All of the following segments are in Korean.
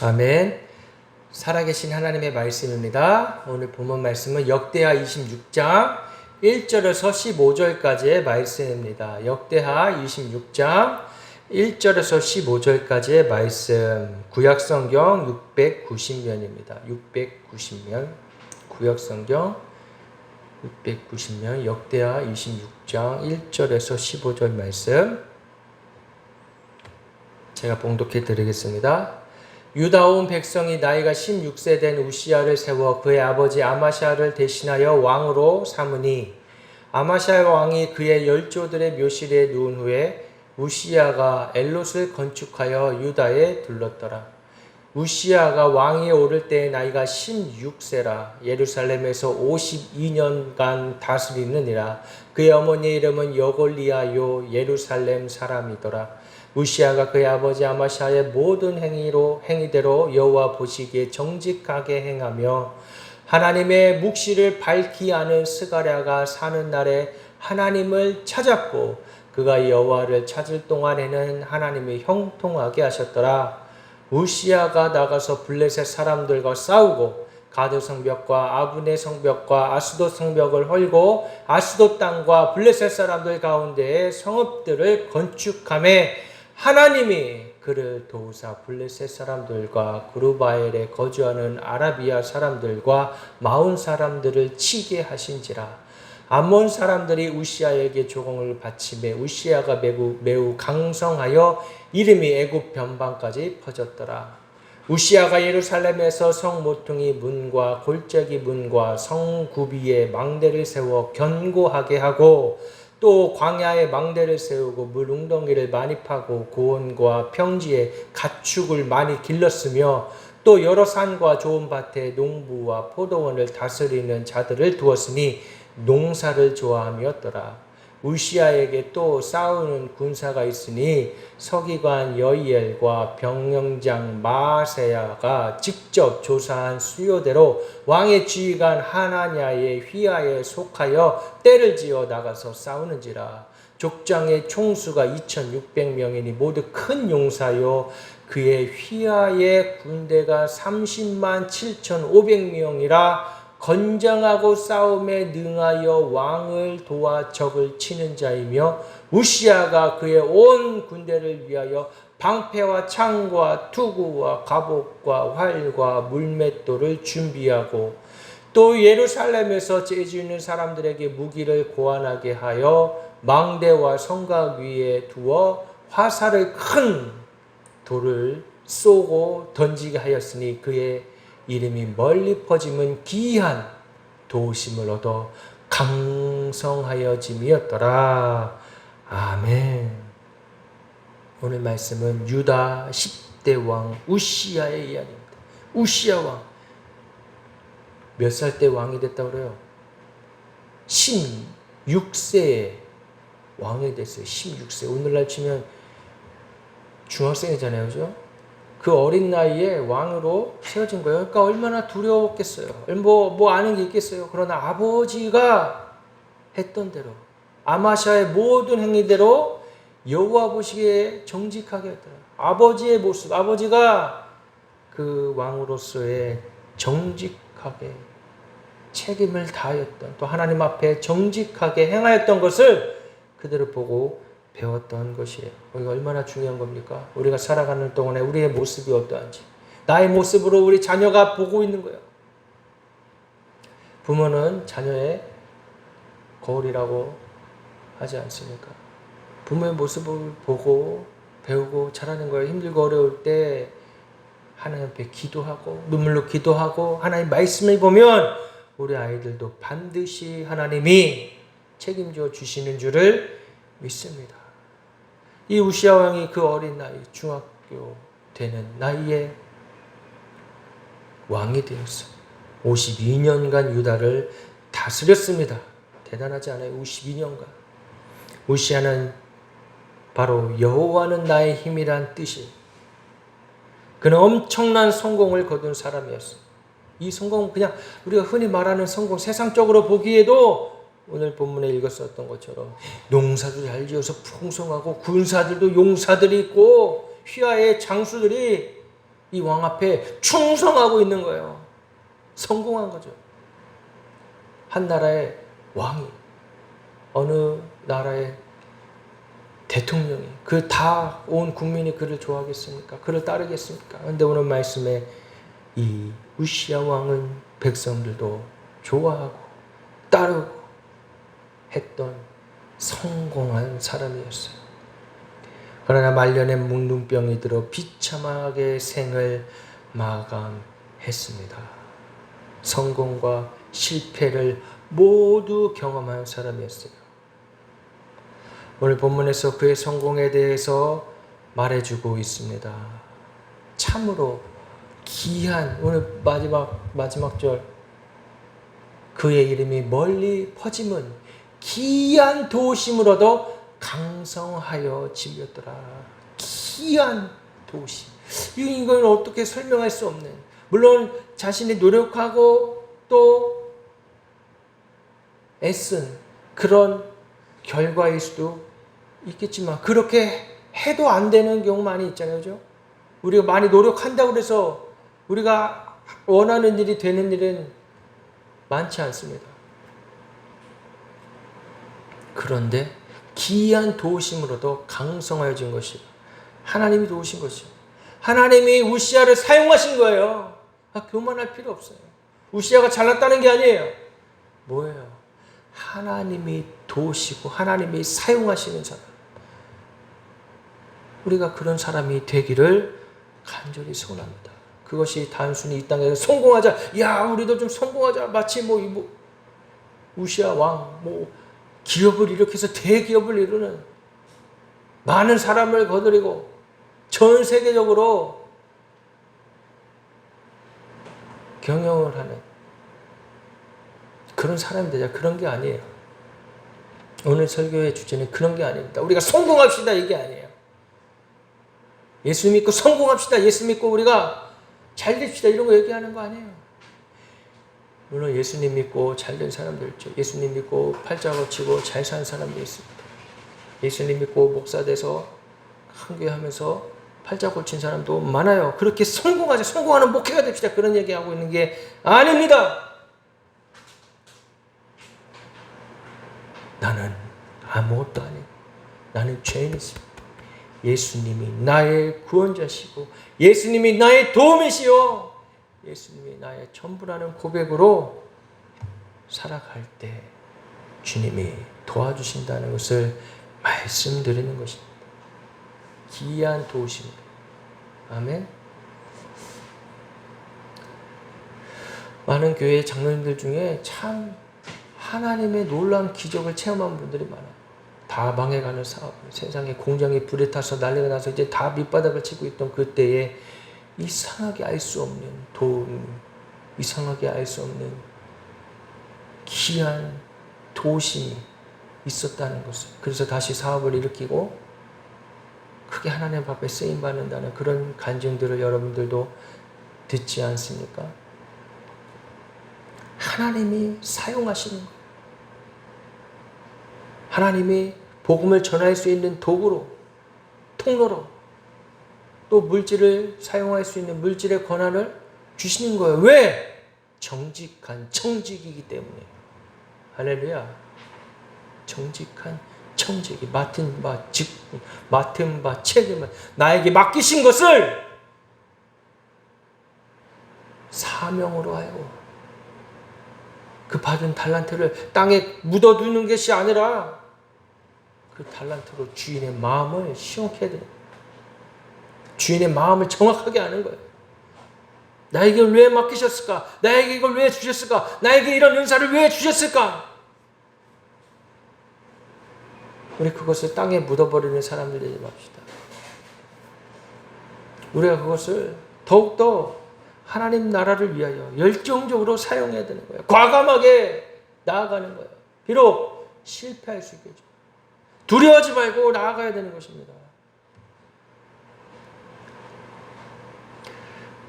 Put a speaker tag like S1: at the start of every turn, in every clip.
S1: 아멘. 살아계신 하나님의 말씀입니다. 오늘 본문 말씀은 역대하 26장 1절에서 15절까지의 말씀입니다. 역대하 26장 1절에서 15절까지의 말씀. 구약성경 690면입니다. 690면. 구약성경 690면 역대하 26장 1절에서 15절 말씀. 제가 봉독해 드리겠습니다. 유다 온 백성이 나이가 16세 된 우시야를 세워 그의 아버지 아마샤를 대신하여 왕으로 삼으니 아마샤 왕이 그의 열조들의 묘실에 누운 후에 우시야가 엘롯을 건축하여 유다에 둘렀더라. 우시야가 왕위에 오를 때의 나이가 16세라. 예루살렘에서 52년간 다스리느니라. 그의 어머니의 이름은 여골리아요 예루살렘 사람이더라. 우시야가 그의 아버지 아마샤의 모든 행위대로 여호와 보시기에 정직하게 행하며 하나님의 묵시를 밝히 아는 스가랴가 사는 날에 하나님을 찾았고 그가 여호와를 찾을 동안에는 하나님이 형통하게 하셨더라. 우시야가 나가서 블레셋 사람들과 싸우고 가드 성벽과 아브네 성벽과 아스돗 성벽을 헐고 아스돗 땅과 블레셋 사람들 가운데에 성읍들을 건축하매 하나님이 그를 도우사 블레셋 사람들과 그루바엘에 거주하는 아라비아 사람들과 마온 사람들을 치게 하신지라. 암몬 사람들이 우시야에게 조공을 바치매 우시야가 매우 강성하여 이름이 애굽 변방까지 퍼졌더라. 우시야가 예루살렘에서 성 모퉁이 문과 골짜기 문과 성 구비에 망대를 세워 견고하게 하고 또 광야에 망대를 세우고 물 웅덩이를 많이 파고 고원과 평지에 가축을 많이 길렀으며 또 여러 산과 좋은 밭에 농부와 포도원을 다스리는 자들을 두었으니 농사를 좋아함이었더라. 우시야에게 또 싸우는 군사가 있으니 서기관 여이엘과 병영장 마세야가 직접 조사한 수요대로 왕의 지휘관 하나냐의 휘하에 속하여 떼를 지어 나가서 싸우는지라. 족장의 총수가 2600명이니 모두 큰 용사요 그의 휘하의 군대가 30만 7500명이라. 건장하고 싸움에 능하여 왕을 도와 적을 치는 자이며 우시야가 그의 온 군대를 위하여 방패와 창과 투구와 갑옷과 활과 물맷돌을 준비하고 또 예루살렘에서 재주있는 사람들에게 무기를 고안하게 하여 망대와 성곽 위에 두어 화살을 큰 돌을 쏘고 던지게 하였으니 그의 이름이 멀리 퍼짐은 기이한 도우심을 얻어 강성하여짐이었더라. 아멘. 오늘 말씀은 유다 10대 왕 우시야의 이야기입니다. 우시야 왕. 몇 살 때 왕이 됐다고 그래요? 16세에 왕이 됐어요. 16세. 오늘날 치면 중학생이잖아요. 그죠? 그 어린 나이에 왕으로 세워진 거예요. 그러니까 얼마나 두려웠겠어요. 뭐 아는 게 있겠어요. 그러나 아버지가 했던 대로 아마샤의 모든 행위대로 여호와 보시기에 정직하게 했더라. 아버지의 모습, 아버지가 그 왕으로서의 정직하게 책임을 다하였던 또 하나님 앞에 정직하게 행하였던 것을 그대로 보고 배웠던 것이에요. 이거 얼마나 중요한 겁니까? 우리가 살아가는 동안에 우리의 모습이 어떠한지 나의 모습으로 우리 자녀가 보고 있는 거예요. 부모는 자녀의 거울이라고 하지 않습니까? 부모의 모습을 보고 배우고 자라는 거예요. 힘들고 어려울 때 하나님 앞에 기도하고 눈물로 기도하고 하나님 말씀을 보면 우리 아이들도 반드시 하나님이 책임져 주시는 줄을 믿습니다. 이 우시야 왕이 그 어린 나이 중학교 되는 나이에 왕이 되었어요. 52년간 유다를 다스렸습니다. 대단하지 않아요? 52년간. 우시야는 바로 여호와는 나의 힘이란 뜻이 그는 엄청난 성공을 거둔 사람이었어요. 이 성공은 그냥 우리가 흔히 말하는 성공, 세상적으로 보기에도 오늘 본문에 읽었었던 것처럼 농사도 잘 지어서 풍성하고 군사들도 용사들이 있고 휘하의 장수들이 이 왕 앞에 충성하고 있는 거예요. 성공한 거죠. 한 나라의 왕이 어느 나라의 대통령이 그 다 온 국민이 그를 좋아하겠습니까? 그를 따르겠습니까? 그런데 오늘 말씀에 이 우시야 왕은 백성들도 좋아하고 따르고 했던 성공한 사람이었어요. 그러나 말년에 뭉둥병이 들어 비참하게 생을 마감했습니다. 성공과 실패를 모두 경험한 사람이었어요. 오늘 본문에서 그의 성공에 대해서 말해주고 있습니다. 참으로 귀한, 오늘 마지막 절, 그의 이름이 멀리 퍼짐은 귀한 도심을 얻어 강성하여 지렸더라. 귀한 도시. 이건 어떻게 설명할 수 없는, 물론 자신이 노력하고 또 애쓴 그런 결과일 수도 있겠지만 그렇게 해도 안 되는 경우 많이 있잖아요. 그죠? 우리가 많이 노력한다고 해서 우리가 원하는 일이 되는 일은 많지 않습니다. 그런데 기이한 도우심으로도 강성하여진 것이 하나님이 도우신 것이요. 하나님이 우시야를 사용하신 거예요. 교만할 필요 없어요. 우시야가 잘났다는 게 아니에요. 뭐예요? 하나님이 도우시고 하나님이 사용하시는 사람. 우리가 그런 사람이 되기를 간절히 소원합니다. 그것이 단순히 이 땅에서 성공하자, 야 우리도 좀 성공하자, 마치 우시야 왕 기업을 일으켜서 대기업을 이루는, 많은 사람을 거느리고 전 세계적으로 경영을 하는 그런 사람이 되자, 그런 게 아니에요. 오늘 설교의 주제는 그런 게 아닙니다. 우리가 성공합시다 이게 아니에요. 예수 믿고 성공합시다, 예수 믿고 우리가 잘 됩시다 이런 거 얘기하는 거 아니에요. 물론 예수님 믿고 잘된 사람들 있죠. 예수님 믿고 팔자 거치고 잘 사는 사람도 있습니다. 예수님 믿고 목사 돼서 한교회 하면서 팔자 고친 사람도 많아요. 그렇게 성공하자, 성공하는 목회가 됩시다 그런 얘기하고 있는 게 아닙니다. 나는 아무것도 아니고 나는 죄인이십니다. 예수님이 나의 구원자시고 예수님이 나의 도움이시오, 예수님이 나의 전부라는 고백으로 살아갈 때 주님이 도와주신다는 것을 말씀드리는 것입니다. 기이한 도우십니다. 아멘. 많은 교회 장로님들 중에 참 하나님의 놀라운 기적을 체험한 분들이 많아요. 다 망해가는 사업, 세상에 공장이 불에 타서 난리가 나서 이제 다 밑바닥을 치고 있던 그때에 이상하게 알 수 없는 도움, 이상하게 알 수 없는 귀한 도심이 있었다는 것을, 그래서 다시 사업을 일으키고 크게 하나님 앞에 쓰임받는다는 그런 간증들을 여러분들도 듣지 않습니까? 하나님이 사용하시는 거예요. 하나님이 복음을 전할 수 있는 도구로, 통로로, 또 물질을 사용할 수 있는 물질의 권한을 주시는 거예요. 왜? 정직한 청직이기 때문에. 할렐루야. 정직한 청직이, 맡은 바 책임을 나에게 맡기신 것을 사명으로 하여 그 받은 달란트를 땅에 묻어두는 것이 아니라 그 달란트로 주인의 마음을 시원케 해드립니다. 주인의 마음을 정확하게 아는 거예요. 나에게 왜 맡기셨을까? 나에게 이걸 왜 주셨을까? 나에게 이런 은사를 왜 주셨을까? 우리 그것을 땅에 묻어버리는 사람들 되지 맙시다. 우리가 그것을 더욱더 하나님 나라를 위하여 열정적으로 사용해야 되는 거예요. 과감하게 나아가는 거예요. 비록 실패할 수 있겠죠. 두려워하지 말고 나아가야 되는 것입니다.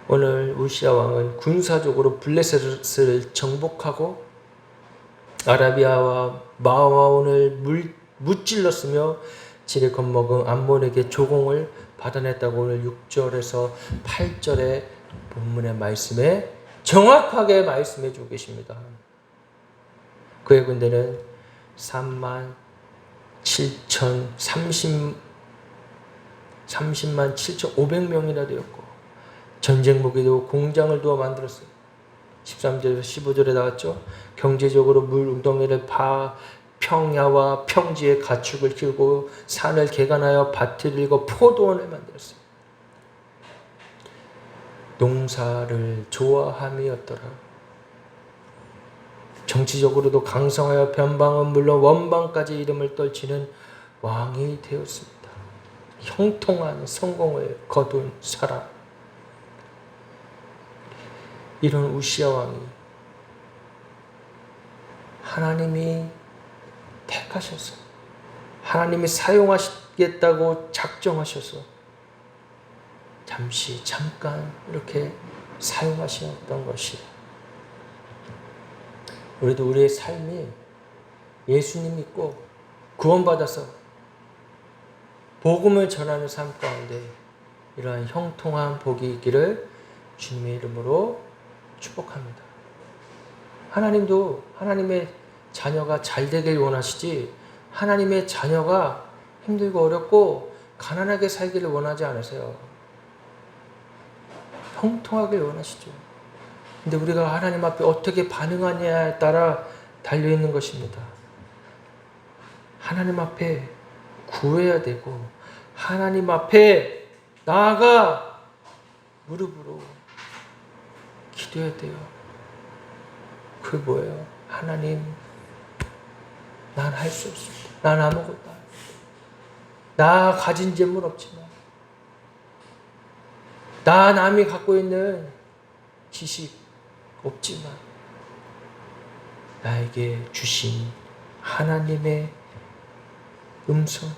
S1: 오늘 우시야 왕은 군사적으로 블레셋을 정복하고 아라비아와 마아온을 무찔렀으며 지레 겁먹은 암몬에게 조공을 받아냈다고 오늘 6절에서 8절의 본문의 말씀에 정확하게 말씀해 주고 계십니다. 그의 군대는 30만 7,500명이나 되었고 전쟁 무기도 공장을 두어 만들었어요. 13절에서 15절에 나왔죠. 경제적으로 물 웅덩이를 파 평야와 평지에 가축을 키우고 산을 개간하여 밭을 일고 포도원을 만들었어요. 농사를 좋아함이었더라. 정치적으로도 강성하여 변방은 물론 원방까지 이름을 떨치는 왕이 되었습니다. 형통한 성공을 거둔 사람. 이런 우시야 왕이 하나님이 택하셔서 하나님이 사용하시겠다고 작정하셔서 잠깐 이렇게 사용하셨던 것이, 우리도 우리의 삶이 예수님 믿고 구원받아서 복음을 전하는 삶 가운데 이러한 형통한 복이 있기를 주님의 이름으로 축복합니다. 하나님도 하나님의 자녀가 잘 되길 원하시지 하나님의 자녀가 힘들고 어렵고 가난하게 살기를 원하지 않으세요. 형통하길 원하시죠. 근데 우리가 하나님 앞에 어떻게 반응하냐에 따라 달려있는 것입니다. 하나님 앞에 구해야 되고 하나님 앞에 나아가 무릎으로 기도해야 돼요. 그게 뭐예요? 하나님, 난 할 수 없습니다. 난 아무것도 안 합니다. 나 가진 재물 없지만, 나 남이 갖고 있는 지식 없지만, 나에게 주신 하나님의 음성,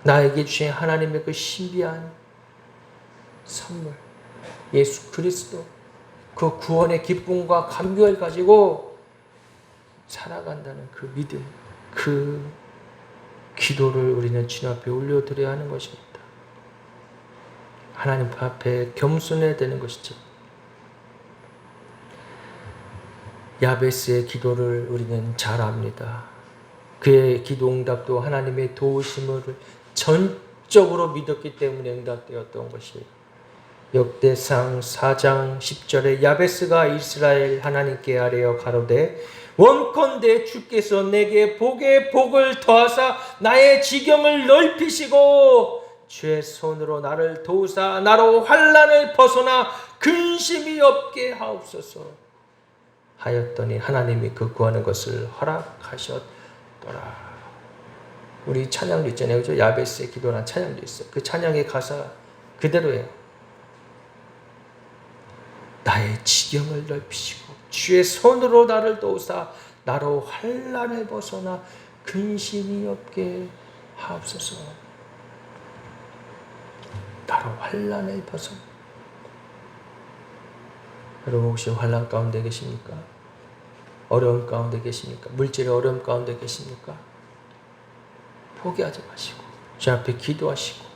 S1: 나에게 주신 하나님의 그 신비한 선물, 예수 그리스도, 그 구원의 기쁨과 감격을 가지고 살아간다는 그 믿음, 그 기도를 우리는 주님 앞에 올려드려야 하는 것입니다. 하나님 앞에 겸손해야 되는 것이죠. 야베스의 기도를 우리는 잘 압니다. 그의 기도 응답도 하나님의 도우심을 전적으로 믿었기 때문에 응답되었던 것이에요. 역대상 4장 10절에 야베스가 이스라엘 하나님께 아뢰어 가로되 원컨대 주께서 내게 복에 복을 더하사 나의 지경을 넓히시고 주의 손으로 나를 도우사 나로 환난을 벗어나 근심이 없게 하옵소서 하였더니 하나님이 그 구하는 것을 허락하셨더라. 우리 찬양도 있잖아요. 그죠? 야베스의 기도라는 찬양도 있어요. 그 찬양의 가사 그대로예요. 나의 지경을 넓히시고 주의 손으로 나를 도우사 나로 환난을 벗어나 근심이 없게 하옵소서. 나로 환난을 벗어나. 여러분 혹시 환난 가운데 계십니까? 어려움 가운데 계십니까? 물질의 어려움 가운데 계십니까? 포기하지 마시고 주 앞에 기도하시고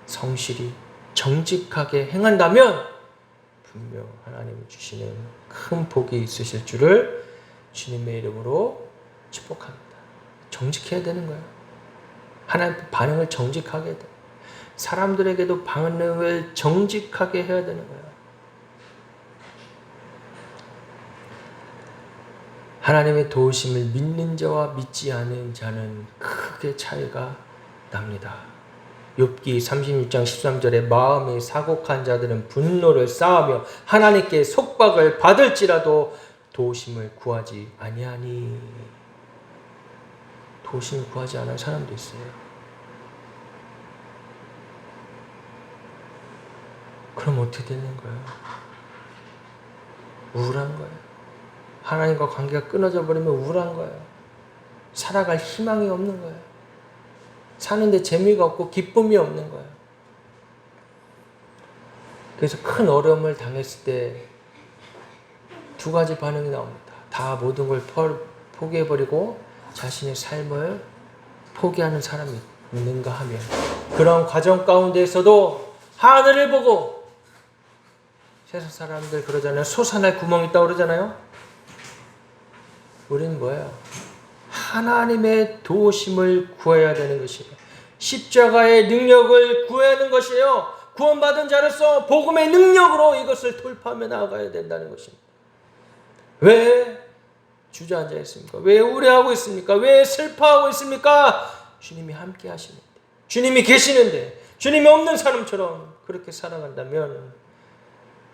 S1: 성실히 정직하게 행한다면 분명 하나님이 주시는 큰 복이 있으실 줄을 주님의 이름으로 축복합니다. 정직해야 되는 거예요. 하나님 반응을 정직하게 해야 돼요. 사람들에게도 반응을 정직하게 해야 되는 거예요. 하나님의 도우심을 믿는 자와 믿지 않은 자는 크게 차이가 납니다. 욥기 36장 13절에 마음이 사곡한 자들은 분노를 쌓으며 하나님께 속박을 받을지라도 도우심을 구하지 아니하니. 도우심을 구하지 않은 사람도 있어요. 그럼 어떻게 되는 거예요? 우울한 거예요. 하나님과 관계가 끊어져 버리면 우울한 거예요. 살아갈 희망이 없는 거예요. 사는데 재미가 없고 기쁨이 없는 거예요. 그래서 큰 어려움을 당했을 때 두 가지 반응이 나옵니다. 다 모든 걸 포기해버리고 자신의 삶을 포기하는 사람이 있는가 하면 그런 과정 가운데에서도 하늘을 보고, 세상 사람들 그러잖아요. 솟아날 구멍이 있다고 그러잖아요. 우리는 뭐예요? 하나님의 도우심을 구해야 되는 것이에요. 십자가의 능력을 구하는 것이에요. 구원받은 자로서 복음의 능력으로 이것을 돌파하며 나아가야 된다는 것입니다. 왜 주저앉아 있습니까? 왜 우려하고 있습니까? 왜 슬퍼하고 있습니까? 주님이 함께 하시는데, 주님이 계시는데, 주님이 없는 사람처럼 그렇게 살아간다면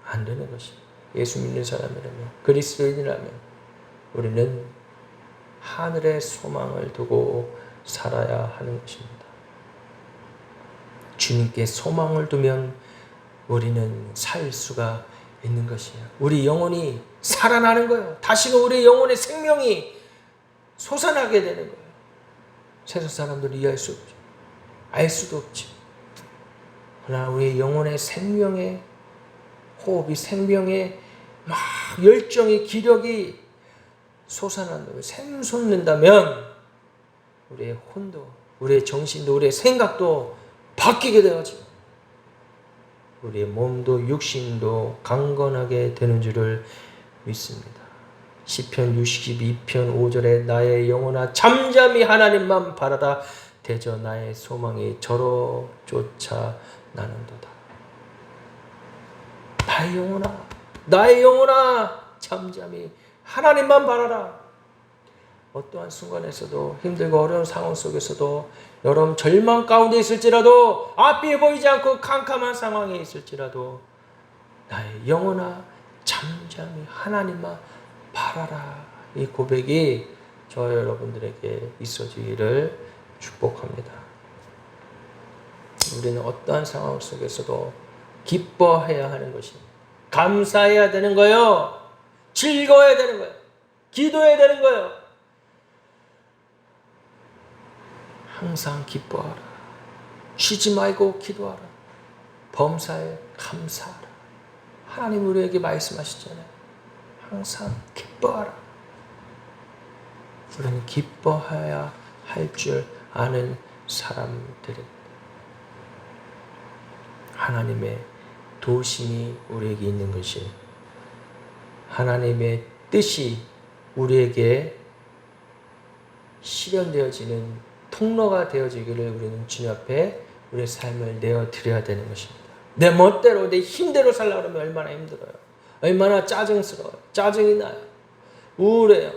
S1: 안 되는 것입니다. 예수 믿는 사람이라면, 그리스도인이라면 우리는 하늘의 소망을 두고 살아야 하는 것입니다. 주님께 소망을 두면 우리는 살 수가 있는 것이에요. 우리 영혼이 살아나는 거예요. 다시금 우리 영혼의 생명이 솟아나게 되는 거예요. 세상 사람들이 이해할 수 없죠. 알 수도 없죠. 그러나 우리 영혼의 생명의 호흡이, 생명의 막 열정의 기력이 솟아난다면, 샘솟는다면 우리의 혼도, 우리의 정신도, 우리의 생각도 바뀌게 되어지고 우리의 몸도 육신도 강건하게 되는 줄을 믿습니다. 시편 62편 5절에 나의 영혼아 잠잠히 하나님만 바라라. 대저 나의 소망이 저로 쫓아나는도다. 나의 영혼아 잠잠히 하나님만 바라라. 어떠한 순간에서도, 힘들고 어려운 상황 속에서도, 여러분 절망 가운데 있을지라도, 앞이 보이지 않고 캄캄한 상황에 있을지라도 나의 영혼아 잠잠히 하나님만 바라라. 이 고백이 저 여러분들에게 있어지기를 축복합니다. 우리는 어떠한 상황 속에서도 기뻐해야 하는 것입니다. 감사해야 되는 거예요. 즐거워야 되는 거예요. 기도해야 되는 거예요. 항상 기뻐하라. 쉬지 말고 기도하라. 범사에 감사하라. 하나님 우리에게 말씀하시잖아요. 항상 기뻐하라. 우리는 기뻐해야 할 줄 아는 사람들입니다. 하나님의 도우심이 우리에게 있는 것이, 하나님의 뜻이 우리에게 실현되어지는 통로가 되어지기를 우리는 주님 앞에 우리의 삶을 내어드려야 되는 것입니다. 내 멋대로, 내 힘대로 살려고 하면 얼마나 힘들어요. 얼마나 짜증스러워요. 짜증이 나요. 우울해요.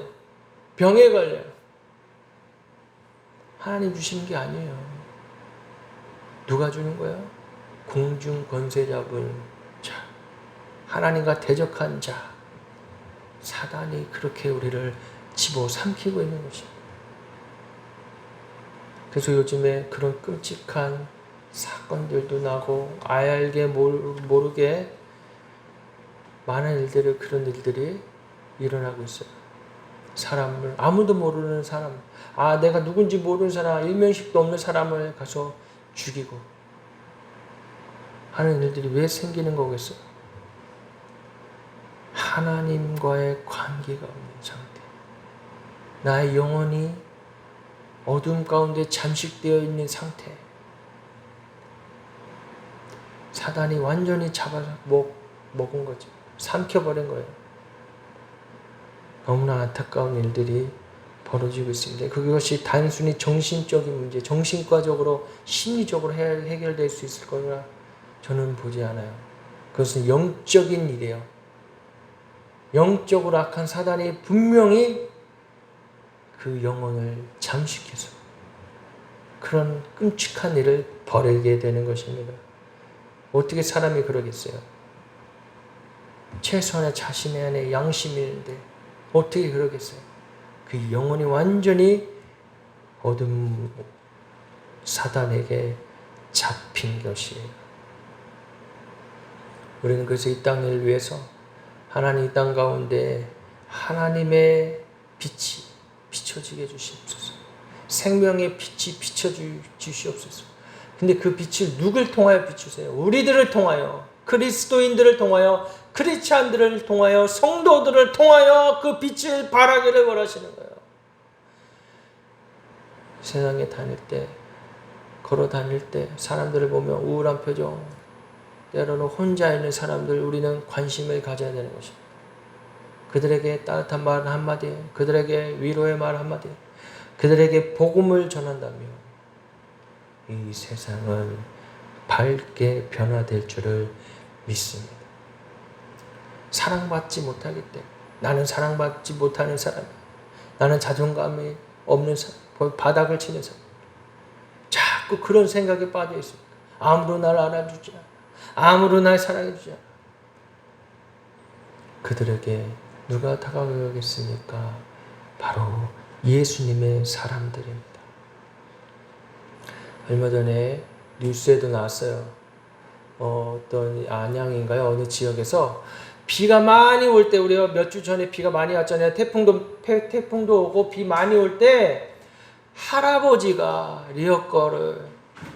S1: 병에 걸려요. 하나님 주시는 게 아니에요. 누가 주는 거예요? 공중 권세 잡은 자, 하나님과 대적한 자, 사단이 그렇게 우리를 집어삼키고 있는 것입니다. 그래서 요즘에 그런 끔찍한 사건들도 나고, 알게 모르게 많은 일들이, 그런 일들이 일어나고 있어요. 사람을, 아무도 모르는 사람, 내가 누군지 모르는 사람, 일면식도 없는 사람을 가서 죽이고 하는 일들이 왜 생기는 거겠어요? 하나님과의 관계가 없는 상태. 나의 영혼이 어둠 가운데 잠식되어 있는 상태. 사단이 완전히 잡아서 먹은 거죠. 삼켜버린 거예요. 너무나 안타까운 일들이 벌어지고 있습니다. 그것이 단순히 정신적인 문제, 정신과적으로, 심리적으로 해결될 수 있을 거라 저는 보지 않아요. 그것은 영적인 일이에요. 영적으로 악한 사단이 분명히 그 영혼을 잠식해서 그런 끔찍한 일을 벌이게 되는 것입니다. 어떻게 사람이 그러겠어요? 최소한의 자신의 안에 양심이 있는데 어떻게 그러겠어요? 그 영혼이 완전히 어둠 사단에게 잡힌 것이에요. 우리는 그래서 이 땅을 위해서 하나님 이 땅 가운데 하나님의 빛이 비춰지게 해주시옵소서. 생명의 빛이 비춰주시옵소서. 근데 그 빛을 누굴 통하여 비추세요? 우리들을 통하여, 그리스도인들을 통하여, 크리스찬들을 통하여, 성도들을 통하여 그 빛을 발하기를 원하시는 거예요. 세상에 다닐 때 걸어 다닐 때 사람들을 보면 우울한 표정, 때로는 혼자 있는 사람들 우리는 관심을 가져야 되는 것입니다. 그들에게 따뜻한 말 한마디, 그들에게 위로의 말 한마디, 그들에게 복음을 전한다며 이 세상은 밝게 변화될 줄을 믿습니다. 사랑받지 못하기 때문에 나는 사랑받지 못하는 사람이야. 나는 자존감이 없는 사람, 바닥을 치는 사람. 자꾸 그런 생각에 빠져 있습니다. 아무도 날 알아주지 않아. 아무도 날 사랑해주지 않아. 그들에게 누가 다가가겠습니까? 바로 예수님의 사람들입니다. 얼마 전에 뉴스에도 나왔어요. 어떤 안양인가요? 어느 지역에서 비가 많이 올 때, 우리가 몇 주 전에 비가 많이 왔잖아요. 태풍도 오고 비 많이 올 때 할아버지가 리어커를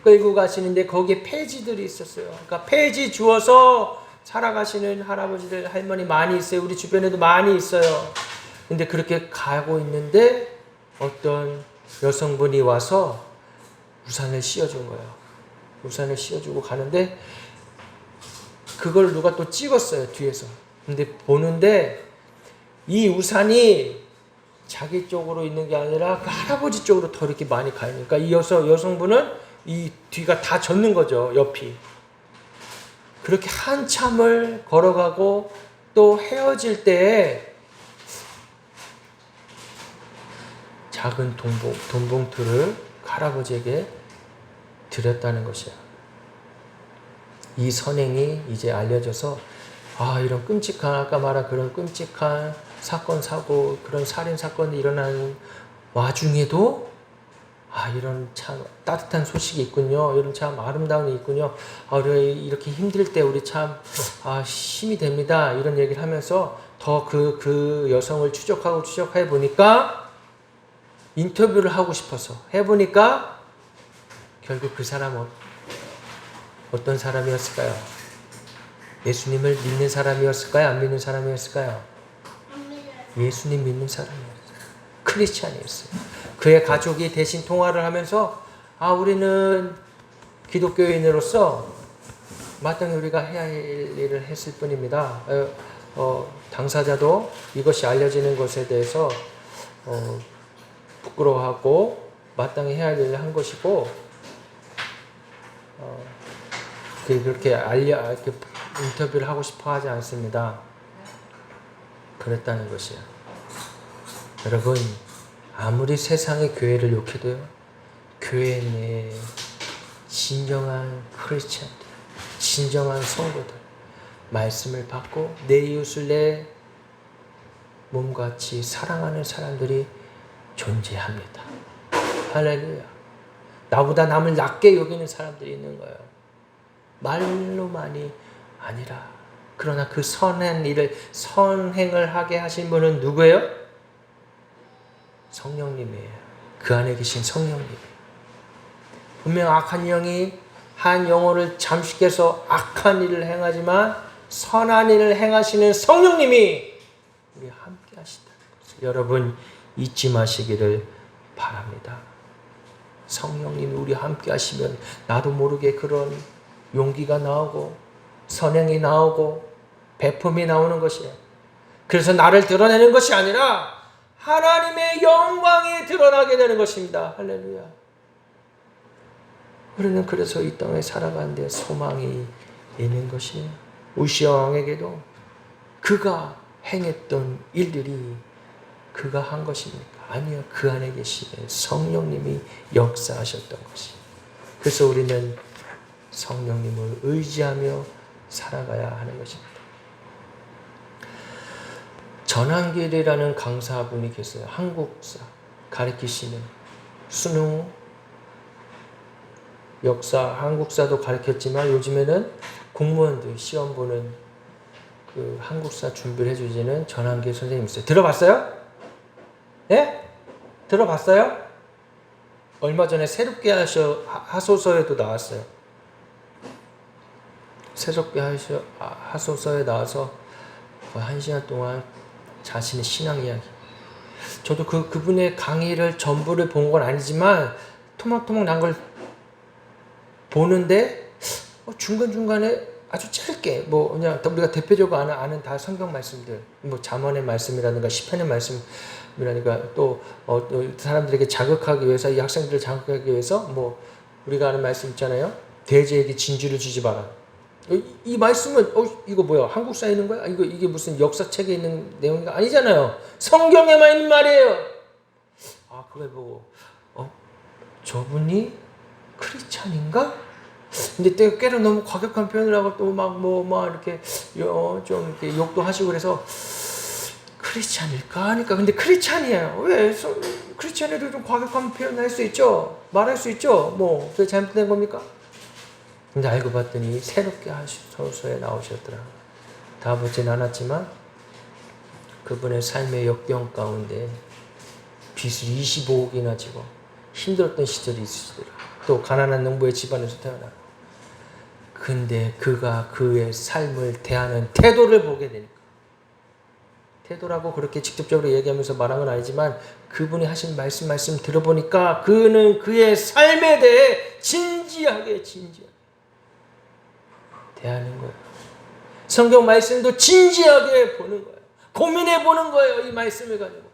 S1: 끌고 가시는데 거기에 폐지들이 있었어요. 그러니까 폐지 주워서 살아가시는 할아버지들, 할머니 많이 있어요. 우리 주변에도 많이 있어요. 근데 그렇게 가고 있는데 어떤 여성분이 와서 우산을 씌워준 거예요. 우산을 씌워주고 가는데 그걸 누가 또 찍었어요, 뒤에서. 근데 보는데 이 우산이 자기 쪽으로 있는 게 아니라 그 할아버지 쪽으로 더 이렇게 많이 가 있으니까 이 여성분은 이 뒤가 다 젖는 거죠, 옆이. 그렇게 한참을 걸어가고 또 헤어질 때에 작은 돈봉투를 할아버지에게 드렸다는 것이야. 이 선행이 이제 알려져서 이런 끔찍한, 아까 말한 그런 끔찍한 사건, 사고, 그런 살인 사건이 일어나는 와중에도 이런 참 따뜻한 소식이 있군요. 이런 참 아름다운 일이 있군요. 우리 이렇게 힘들 때 우리 참 힘이 됩니다. 이런 얘기를 하면서 더 그 여성을 추적해 보니까 인터뷰를 하고 싶어서 해보니까 결국 그 사람은 어떤 사람이었을까요? 예수님을 믿는 사람이었을까요? 안 믿는 사람이었을까요? 예수님 믿는 사람이었어요. 크리스찬이었어요. 그의 가족이 대신 통화를 하면서 우리는 기독교인으로서 마땅히 우리가 해야 할 일을 했을 뿐입니다. 당사자도 이것이 알려지는 것에 대해서 부끄러워하고 마땅히 해야 할 일을 한 것이고 그렇게 이렇게 인터뷰를 하고 싶어 하지 않습니다. 그랬다는 것이야. 여러분, 아무리 세상의 교회를 욕해도요, 교회 내에 진정한 크리스찬들, 진정한 성도들, 말씀을 받고 내 이웃을 내 몸같이 사랑하는 사람들이 존재합니다. 할렐루야. 나보다 남을 낮게 여기는 사람들이 있는 거예요. 말로만이 아니라. 그러나 그 선행을 하게 하신 분은 누구예요? 성령님이에요. 그 안에 계신 성령님이에요. 분명 악한 영이 한 영혼을 잠식해서 악한 일을 행하지만 선한 일을 행하시는 성령님이 우리 함께 하시다는 것을 여러분 잊지 마시기를 바랍니다. 성령님이 우리 함께 하시면 나도 모르게 그런 용기가 나오고 선행이 나오고 배품이 나오는 것이에요. 그래서 나를 드러내는 것이 아니라 하나님의 영광이 드러나게 되는 것입니다. 할렐루야. 우리는 그래서 이 땅에 살아가는데 소망이 있는 것이에요. 우시아 왕에게도 그가 행했던 일들이 그가 한 것입니까? 아니요. 그 안에 계시는 성령님이 역사하셨던 것이. 그래서 우리는 성령님을 의지하며 살아가야 하는 것입니다. 전한길이라는 강사분이 계세요. 한국사 가르치시는 수능, 역사, 한국사도 가르쳤지만 요즘에는 공무원들 시험 보는 그 한국사 준비를 해주시는 전한길 선생님 있어요. 들어봤어요? 예? 들어봤어요? 얼마 전에 새롭게 하소서에도 나왔어요. 새롭게 하소서에 나와서 거의 1시간 동안 자신의 신앙 이야기. 저도 그분의 강의를 전부를 본 건 아니지만 토막토막 난 걸 보는데 중간중간에 아주 짧게 뭐 그냥 우리가 대표적으로 아는 다 성경 말씀들, 뭐 잠언의 말씀이라든가 시편의 말씀이라든가 또 사람들에게 자극하기 위해서, 이 학생들을 자극하기 위해서 뭐 우리가 아는 말씀 있잖아요. 돼지에게 진주를 주지 마라. 이 말씀은 이거 뭐야? 한국 사에 있는 거야? 이게 무슨 역사책에 있는 내용이 아니잖아요. 성경에만 있는 말이에요. 그걸 보고 저분이 크리스찬인가? 근데 때로 너무 과격한 표현을 하고 또 막 이렇게 좀 이렇게 욕도 하시고 그래서 크리스찬일까 하니까, 근데 크리스찬이에요. 왜? 크리스찬에도 좀 과격한 표현을 할 수 있죠. 말할 수 있죠. 뭐 그게 잘못된 겁니까? 근데 알고 봤더니 새롭게 하소서에 나오셨더라. 다 보진 않았지만 그분의 삶의 역경 가운데 빚을 25억이나 지고 힘들었던 시절이 있으시더라. 또 가난한 농부의 집안에서 태어나. 근데 그가 그의 삶을 대하는 태도를 보게 되니까, 태도라고 그렇게 직접적으로 얘기하면서 말한 건 아니지만 그분이 하신 말씀 들어보니까 그는 그의 삶에 대해 진지하게 대하는 거예요. 성경 말씀도 진지하게 보는 거예요. 고민해 보는 거예요. 이 말씀을 가지고.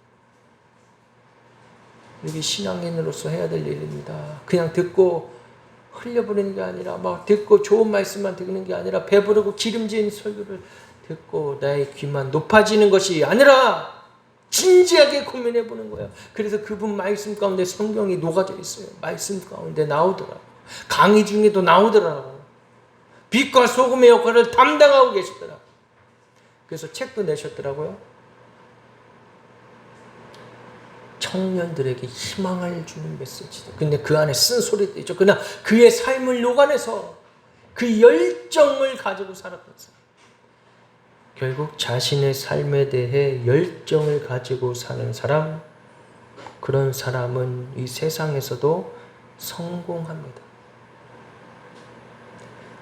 S1: 이게 신앙인으로서 해야 될 일입니다. 그냥 듣고 흘려보내는 게 아니라, 막 듣고 좋은 말씀만 듣는 게 아니라, 배부르고 기름진 설교를 듣고 나의 귀만 높아지는 것이 아니라 진지하게 고민해 보는 거예요. 그래서 그분 말씀 가운데 성경이 녹아져 있어요. 말씀 가운데 나오더라고요. 강의 중에도 나오더라고요. 빛과 소금의 역할을 담당하고 계시더라고요. 그래서 책도 내셨더라고요. 청년들에게 희망을 주는 메시지도. 근데 그 안에 쓴 소리도 있죠. 그러나 그의 삶을 녹아내서 그 열정을 가지고 살았던 사람. 결국 자신의 삶에 대해 열정을 가지고 사는 사람, 그런 사람은 이 세상에서도 성공합니다.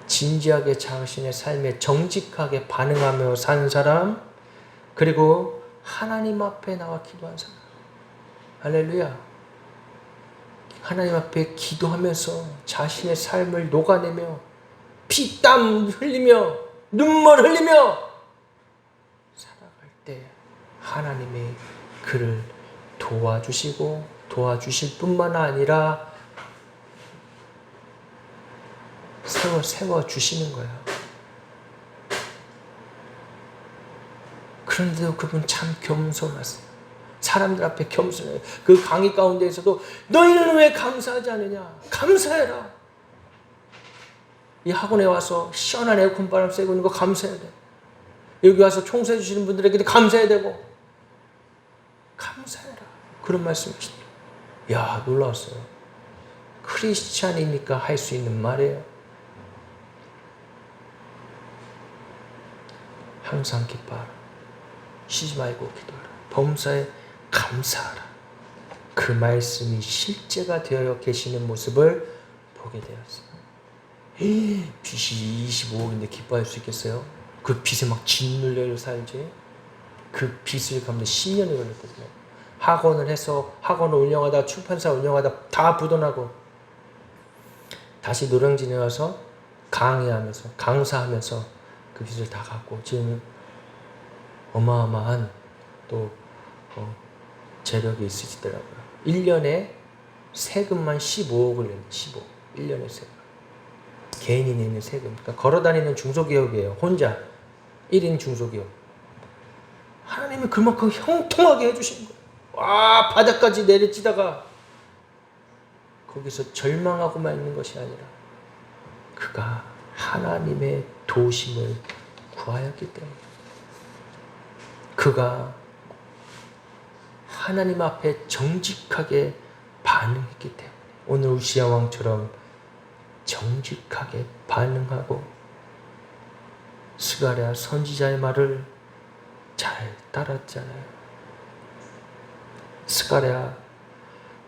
S1: 진지하게 자신의 삶에 정직하게 반응하며 산 사람, 그리고 하나님 앞에 나와 기도한 사람. 할렐루야. 하나님 앞에 기도하면서 자신의 삶을 녹아내며 피땀 흘리며 눈물 흘리며 살아갈 때 하나님이 그를 도와주시고 도와주실 뿐만 아니라 세워주시는 거예요. 그런데도 그분 참 겸손하세요. 사람들 앞에 겸손해요. 그 강의 가운데에서도 너희는 왜 감사하지 않느냐? 감사해라. 이 학원에 와서 시원한 에어컨 바람 쐬고 있는 거 감사해야 돼. 여기 와서 총수해 주시는 분들에게도 감사해야 되고, 감사해라. 그런 말씀이시죠. 야, 놀라웠어요. 크리스찬이니까 할 수 있는 말이에요. 항상 기뻐하라. 쉬지 말고 기도하라. 범사에 감사하라. 그 말씀이 실제가 되어 계시는 모습을 보게 되었어요. 빚이 25억인데 기뻐할 수 있겠어요? 그 빚에 막 짓눌려 살지? 그 빚을 갚는 10년이 걸렸거든요. 학원을 해서 학원을 운영하다, 출판사 운영하다 다 부도나고 다시 노량진에 와서 강의하면서 강사하면서 그 빚을 다 갚고 지금 어마어마한 또 재력이 있으시더라고요. 1년에 세금만 15억을 내는 15억. 1년에 세금. 개인이 내는 세금. 그러니까 걸어다니는 중소기업이에요. 혼자 1인 중소기업. 하나님이 그만큼 형통하게 해주신 거예요. 와, 바닥까지 내려치다가 거기서 절망하고만 있는 것이 아니라 그가 하나님의 도심을 구하였기 때문에, 그가 하나님 앞에 정직하게 반응했기 때문에 오늘 우시야 왕처럼 정직하게 반응하고 스가랴 선지자의 말을 잘 따랐잖아요. 스가랴,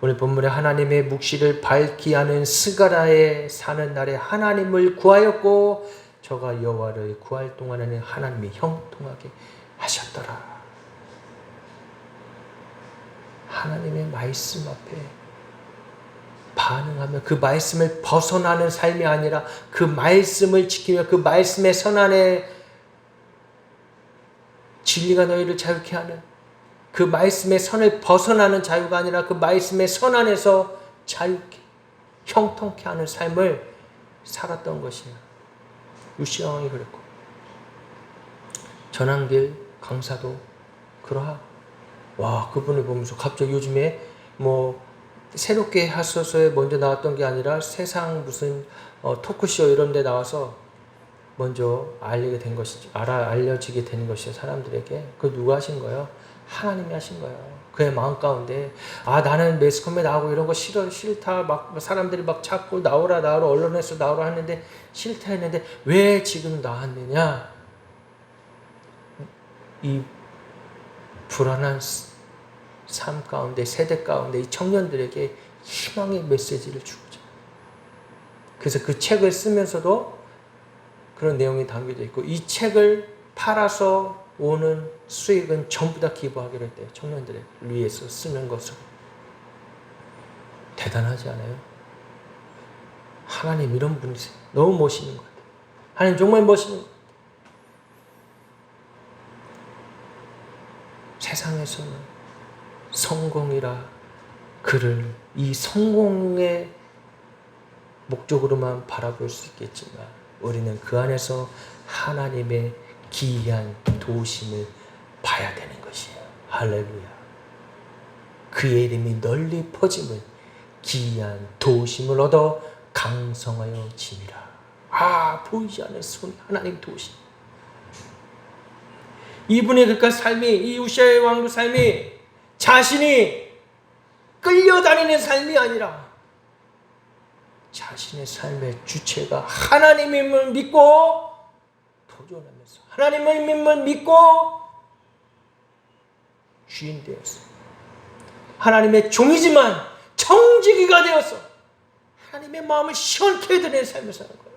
S1: 오늘 본문에 하나님의 묵시를 밝히 하는 스가랴에 사는 날에 하나님을 구하였고 저가 여호와를 구할 동안에는 하나님이 형통하게 하셨더라. 하나님의 말씀 앞에 반응하며 그 말씀을 벗어나는 삶이 아니라 그 말씀을 지키며 그 말씀의 선 안에 진리가 너희를 자유케 하는 그 말씀의 선을 벗어나는 자유가 아니라 그 말씀의 선 안에서 자유케 형통케 하는 삶을 살았던 것이야. 유시 왕이 그랬고 전한길 강사도 그러하. 와, 그분을 보면서 갑자기 요즘에 뭐 새롭게 하소서에 먼저 나왔던 게 아니라 세상 무슨 토크쇼 이런 데 나와서 먼저 알려지게 되는 것이죠. 사람들에게. 그거 누가 하신 거예요? 하나님이 하신 거예요. 그의 마음 가운데 나는 매스컴에 나오고 이런 거 싫다 막 사람들이 막 찾고 나오라 언론에서 나오라 하는데 싫다 했는데 왜 지금 나왔느냐? 이 불안한 삶 가운데 세대 가운데 이 청년들에게 희망의 메시지를 주고자. 그래서 그 책을 쓰면서도 그런 내용이 담겨져 있고 이 책을 팔아서 오는 수익은 전부 다 기부하기로 했대요. 청년들을 위해서 쓰는 것으로. 대단하지 않아요? 하나님 이런 분이세요. 너무 멋있는 것 같아요. 하나님 정말 멋있는 것 같아요. 세상에서는 성공이라 그를 이 성공의 목적으로만 바라볼 수 있겠지만 우리는 그 안에서 하나님의 기이한 도우심을 봐야 되는 것이에요. 할렐루야. 그의 이름이 널리 퍼짐을 기이한 도우심을 얻어 강성하여 짐이라. 보이지 않는 손이 하나님 도우심. 이분의 그러니까 삶이 이 우시아의 왕도 삶이 자신이 끌려다니는 삶이 아니라 자신의 삶의 주체가 하나님임을 믿고 도전하면서 하나님을 믿고 주인 되었어. 하나님의 종이지만 청지기가 되어서 하나님의 마음을 시원케 해드리는 삶을 사는 거예요.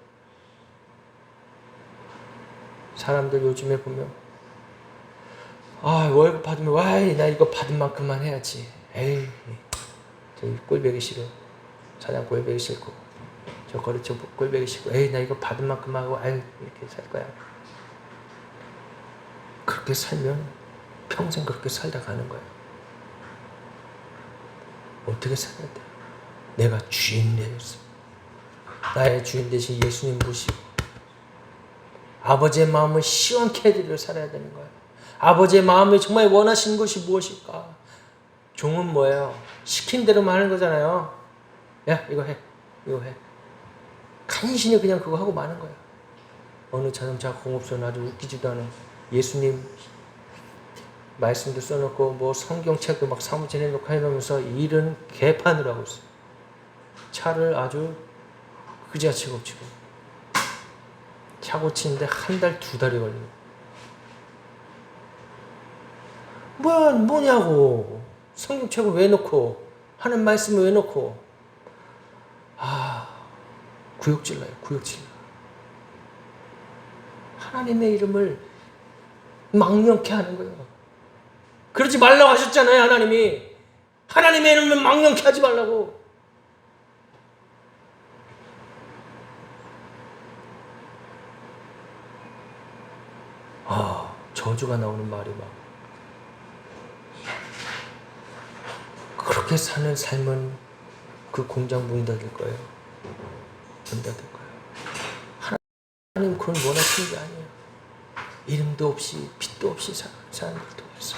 S1: 사람들 요즘에 보면 월급 받으면 나 이거 받은 만큼만 해야지. 에이, 저 꼴보기 싫어. 사장 꼴보기 싫고 저 거래처 꼴보기 싫고 에이 나 이거 받은 만큼 하고 이렇게 살 거야. 그렇게 살면 평생 그렇게 살다 가는 거야. 어떻게 살아야 돼? 내가 주인 되었어. 나의 주인 대신 예수님 모시고 아버지의 마음을 시원케 해드리려 살아야 되는 거야. 아버지의 마음을 정말 원하시는 것이 무엇일까? 종은 뭐예요? 시킨 대로만 하는 거잖아요. 야, 이거 해. 간신히 그냥 그거 하고 마는 거야. 어느 자동차 공업소는 아주 웃기지도 않은 예수님 말씀도 써놓고 뭐 성경책도 막 사무실에 놓고 해놓으면서 일은 개판으로 하고 있어. 차를 아주 그지같이 고치고 차 고치는데 한 달, 두 달이 걸리고 뭐냐고. 성경책을 왜 놓고 하는 말씀을 왜 놓고 구역질러요. 하나님의 이름을 망령케 하는 거예요. 그러지 말라고 하셨잖아요. 하나님의 이름을 망령케 하지 말라고. 저주가 나오는 말이 막 그렇게 사는 삶은 그 공장 문이 닫을 거예요. 문 닫을 거예요. 하나님 그건 원하시는 게 아니에요. 이름도 없이 빛도 없이 사는 사람들 통해서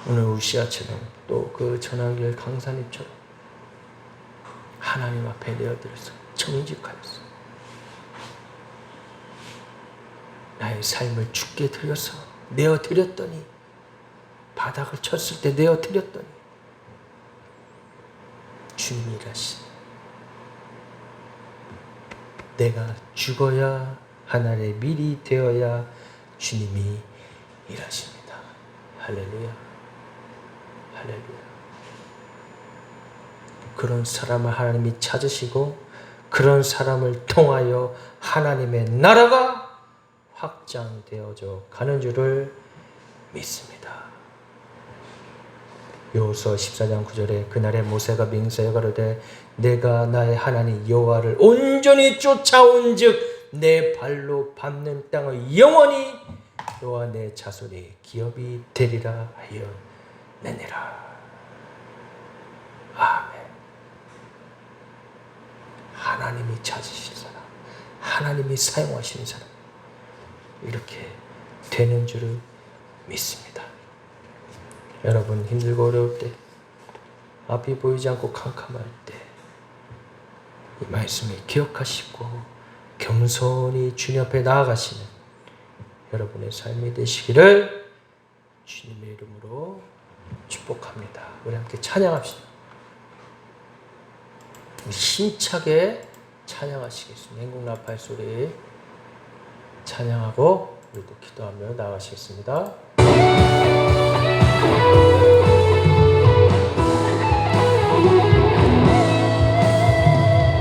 S1: 오늘 우시아처럼 또 그 전한길 강사님처럼 하나님 앞에 내어드려서 정직하였어. 나의 삶을 주께 드려서 내어드렸더니 바닥을 쳤을 때 내어드렸더니 주님이 일하시네. 내가 죽어야 하나님의 밀이 되어야 주님이 일하십니다. 할렐루야. 그런 사람을 하나님이 찾으시고 그런 사람을 통하여 하나님의 나라가 확장되어져 가는 줄을 믿습니다. 여호수아 14장 9절에 그날에 모세가 맹세하여 가로되 내가 나의 하나님 여호와를 온전히 쫓아온즉 내 발로 밟는 땅을 영원히 너와 내 자손이 기업이 되리라 하였느니라. 아멘. 하나님이 찾으실 사람, 하나님이 사용하시는 사람, 이렇게 되는 줄을 믿습니다. 여러분 힘들고 어려울 때, 앞이 보이지 않고 캄캄할 때 이 말씀을 기억하시고 겸손히 주님 앞에 나아가시는 여러분의 삶이 되시기를 주님의 이름으로 축복합니다. 우리 함께 찬양합시다. 힘차게 찬양하시겠습니다. 행국 나팔 소리 찬양하고 우리도 기도하며 나아가시겠습니다.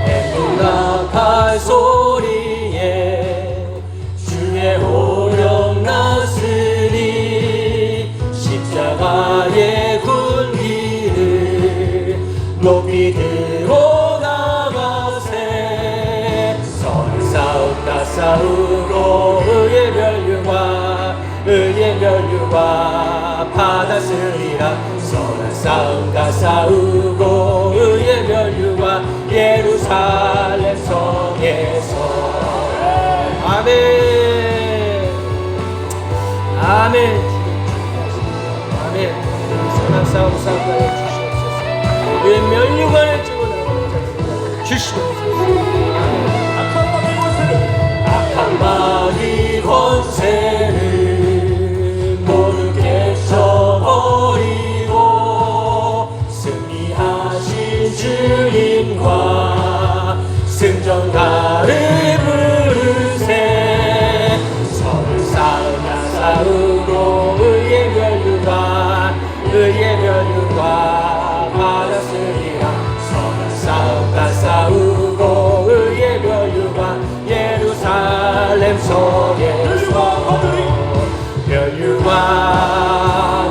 S1: 행국 나팔 소리에 주의 오령 났으니 십자가의 군기를 높이 들어 나가세 선 싸움다 싸우고 의의 멸류관 받았으리라. 선한 싸움다 싸우고 의의 멸류관 예루살렘 성에서. 아멘. 아멘. 아멘. 선한 싸움 싸우고 주시옵소서. 의의 멸류관을 찌고 나가는 자들 주시옵소서. 악한 마귀 권세를 모두 깨쳐버리고 승리하신 주님과 승전가를 부르세. 선을 쌓으나 싸우고 의의 멸류관 받았으리라. 선을 쌓으나 싸우고 의의 멸류관 예루살렘 성에서 멸류관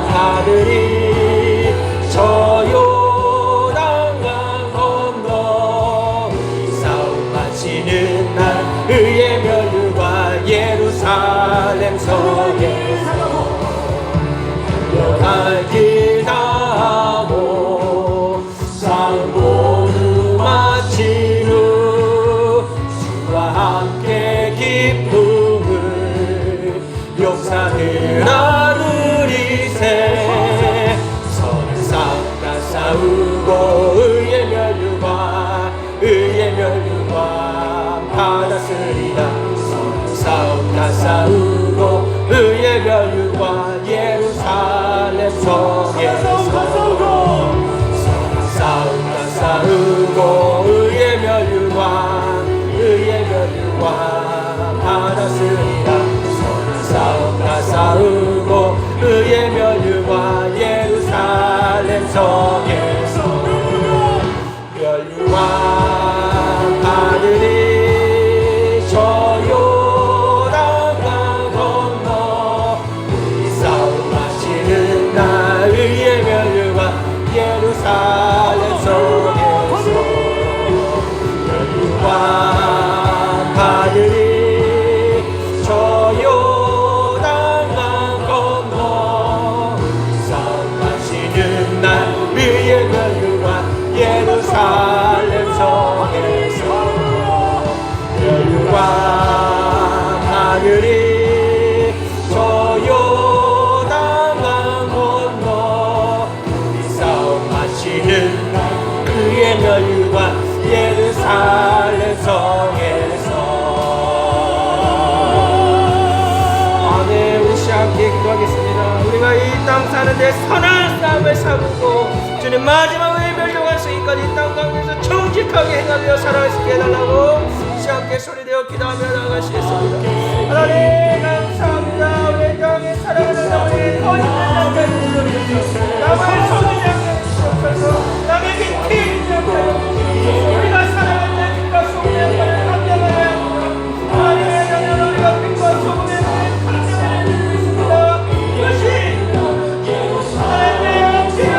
S1: 아들이 저 요단강 건너 우리 싸움 마치는 날 의의 멸류관 예루살렘 성에서 열한 길 다하고 싸움 모두 마친 후 주와 함께 기쁨을 용사들 나누리세. 선을 싸움다 싸우고 의의 멸류관 받았으리라. 선을 싸움다 싸우고 의의 멸류관 예루살렘 성에서. 선을 싸움다 싸우고 의의 멸류관 받았으리라. 선을 싸움다 싸우고 의의 멸류관 예루살렘 성에서. 멸류관 아들이 저 요단강 건너 우리 싸움 마치는 날 의의 멸류관 예루살렘 성에서. 멸류관 아들이 저 요단강 건너 우리 싸움 마치는 날 의의 멸류관 예루살렘 성에서. 멸류관 아들이 저 요단강 건너 우리 싸움 마치는 날 의의 멸류관 예루살렘 성에서. 아멘. 우리 함께 기도하겠습니다. 우리가 이 땅 사는데 선한 싸움을 싸우고 주님 마지막 의의 멸류관 승리까지 이 땅 가운데서 정직하게 행하며 살아갈 수 있게 해달라고 함께 소리되어 기도하며 나아가시겠습니다. 하나님 감사합니다. 우리 땅에 살아가는 우리 거짓된 자들 남의 손을 잡게 주옵소서. 남의 빛이 잡게 우리가 살아갈 때 빛과 소금의 불을 감당하여야 합니다. 하나님의 자녀는 우리가 빛과 소금의 불을 감당하여야 있습니다. 이것이 하나님의 기름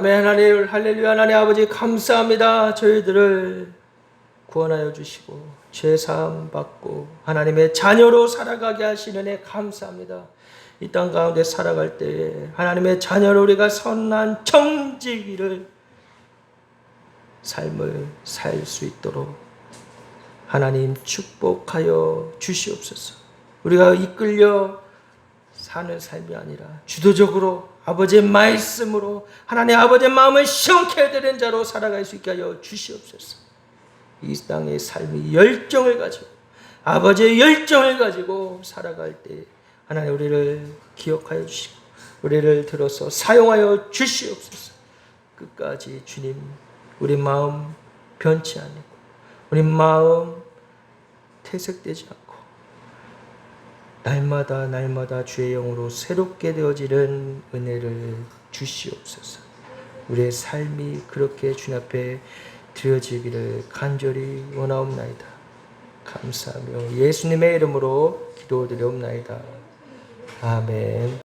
S1: 아멘. 하나님, 할렐루야. 하나님 아버지 감사합니다. 저희들을 구원하여 주시고 죄사함 받고 하나님의 자녀로 살아가게 하시는 애 감사합니다. 이 땅 가운데 살아갈 때에 하나님의 자녀로 우리가 선한 정직이를 삶을 살 수 있도록 하나님 축복하여 주시옵소서. 우리가 이끌려 사는 삶이 아니라 주도적으로 아버지의 말씀으로 하나님 아버지의 마음을 시원케 해드리는 자로 살아갈 수 있게 하여 주시옵소서. 이 땅의 삶이 열정을 가지고 아버지의 열정을 가지고 살아갈 때 하나님 우리를 기억하여 주시고 우리를 들어서 사용하여 주시옵소서. 끝까지 주님 우리 마음 변치 않고 우리 마음 퇴색되지 않고 날마다 주의 영으로 새롭게 되어지는 은혜를 주시옵소서. 우리의 삶이 그렇게 주님 앞에 드려지기를 간절히 원하옵나이다. 감사하며 예수님의 이름으로 기도드리옵나이다. 아멘.